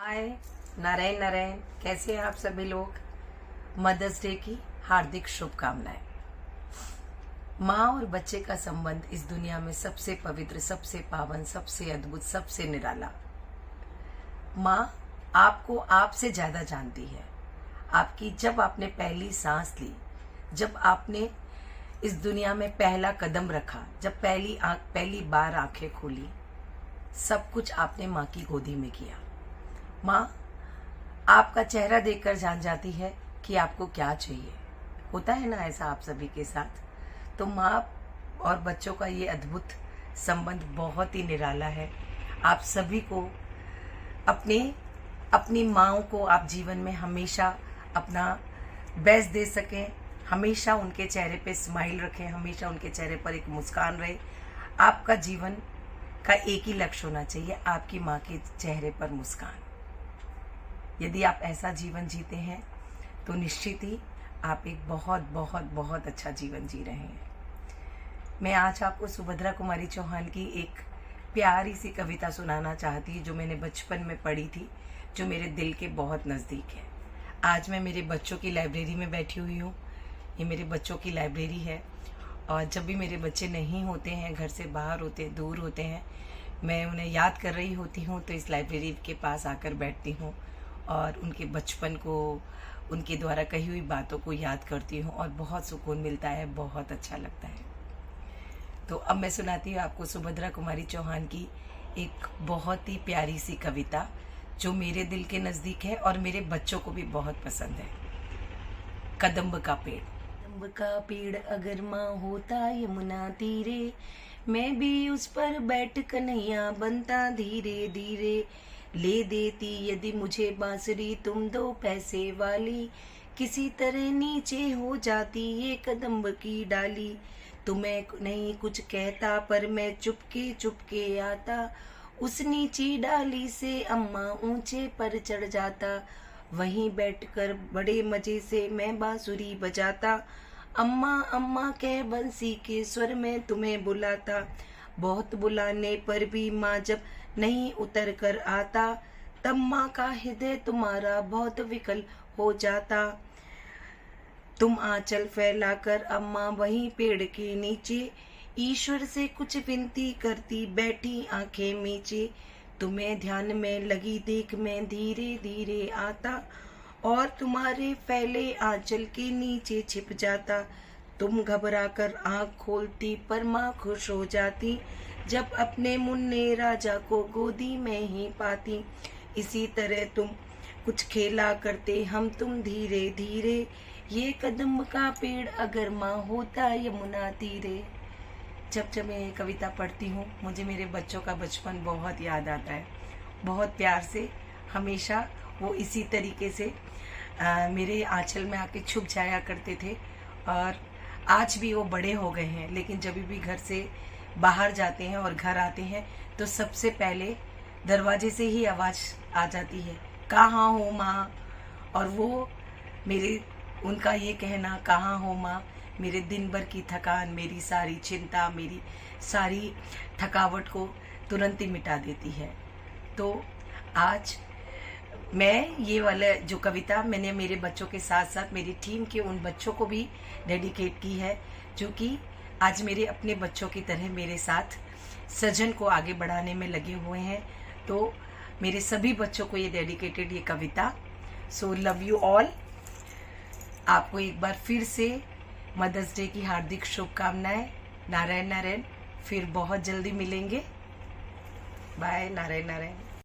हाय, नारायण नारायण। कैसे हैं आप सभी लोग। मदर्स डे की हार्दिक शुभकामनाएं। माँ और बच्चे का संबंध इस दुनिया में सबसे पवित्र, सबसे पावन, सबसे अद्भुत, सबसे निराला। माँ आपको आपसे ज्यादा जानती है। आपकी जब आपने पहली सांस ली, जब आपने इस दुनिया में पहला कदम रखा, जब पहली बार आंखें खोली, सब कुछ आपने माँ की गोदी में किया। माँ आपका चेहरा देखकर जान जाती है कि आपको क्या चाहिए। होता है ना ऐसा आप सभी के साथ। तो माँ और बच्चों का ये अद्भुत संबंध बहुत ही निराला है। आप सभी को अपनी माँओं को आप जीवन में हमेशा अपना बेस्ट दे सकें, हमेशा उनके चेहरे पे स्माइल रखें, हमेशा उनके चेहरे पर एक मुस्कान रहे। आपका जीवन का एक ही लक्ष्य होना चाहिए, आपकी माँ के चेहरे पर मुस्कान। यदि आप ऐसा जीवन जीते हैं तो निश्चित ही आप एक बहुत बहुत बहुत अच्छा जीवन जी रहे हैं। मैं आज आपको सुभद्रा कुमारी चौहान की एक प्यारी सी कविता सुनाना चाहती, जो मैंने बचपन में पढ़ी थी, जो मेरे दिल के बहुत नज़दीक है। आज मैं मेरे बच्चों की लाइब्रेरी में बैठी हुई हूँ। ये मेरे बच्चों की लाइब्रेरी है और जब भी मेरे बच्चे नहीं होते हैं, घर से बाहर होते, दूर होते हैं, मैं उन्हें याद कर रही होती हूँ तो इस लाइब्रेरी के पास आकर बैठती हूँ और उनके बचपन को, उनके द्वारा कही हुई बातों को याद करती हूँ और बहुत सुकून मिलता है, बहुत अच्छा लगता है। तो अब मैं सुनाती हूँ आपको सुभद्रा कुमारी चौहान की एक बहुत ही प्यारी सी कविता, जो मेरे दिल के नज़दीक है और मेरे बच्चों को भी बहुत पसंद है। कदम्ब का पेड़। कदम्ब का पेड़ अगर माँ होता यमुना तीरे, मैं भी उस पर बैठ कन्हैया बनता धीरे धीरे। ले देती यदि मुझे बांसुरी तुम 2 पैसे वाली, किसी तरह नीचे हो जाती ये कदम्ब की डाली। तुम्हें नहीं कुछ कहता पर मैं चुपके चुपके आता, उस नीची डाली से अम्मा ऊंचे पर चढ़ जाता। वहीं बैठकर बड़े मजे से मैं बांसुरी बजाता, अम्मा अम्मा कह बंसी के स्वर में तुम्हें बुलाता। बहुत बुलाने पर भी माँ जब नहीं उतर कर आता, तब माँ का हृदय तुम्हारा बहुत विकल हो जाता। तुम आंचल फैलाकर अम्मा वहीं पेड़ के नीचे, ईश्वर से कुछ विनती करती बैठी आंखें मीचे। तुम्हें ध्यान में लगी देख मैं धीरे धीरे आता, और तुम्हारे फैले आंचल के नीचे छिप जाता। तुम घबरा कर आँख खोलती पर माँ खुश हो जाती, जब अपने मुन्ने राजा को गोदी में ही पाती। इसी तरह तुम कुछ खेला करते हम तुम धीरे धीरे, ये कदम्ब का पेड़ अगर माँ होता यमुना तीरे। जब जब मैं ये कविता पढ़ती हूँ, मुझे मेरे बच्चों का बचपन बहुत याद आता है। बहुत प्यार से हमेशा वो इसी तरीके से मेरे आंचल में आके छुप जाया करते थे। और आज भी वो बड़े हो गए हैं, लेकिन जब भी घर से बाहर जाते हैं और घर आते हैं तो सबसे पहले दरवाजे से ही आवाज़ आ जाती है, कहाँ हो माँ। और वो उनका ये कहना, कहाँ हो माँ, मेरे दिन भर की थकान, मेरी सारी चिंता, मेरी सारी थकावट को तुरंत ही मिटा देती है। तो आज मैं ये वाला जो कविता मैंने मेरे बच्चों के साथ साथ मेरी टीम के उन बच्चों को भी डेडिकेट की है, जो कि आज मेरे अपने बच्चों की तरह मेरे साथ सृजन को आगे बढ़ाने में लगे हुए हैं। तो मेरे सभी बच्चों को ये डेडिकेटेड ये कविता। So love you all. आपको एक बार फिर से मदर्स डे की हार्दिक शुभकामनाएं। नारायण नारायण। फिर बहुत जल्दी मिलेंगे। बाय। नारायण नारायण।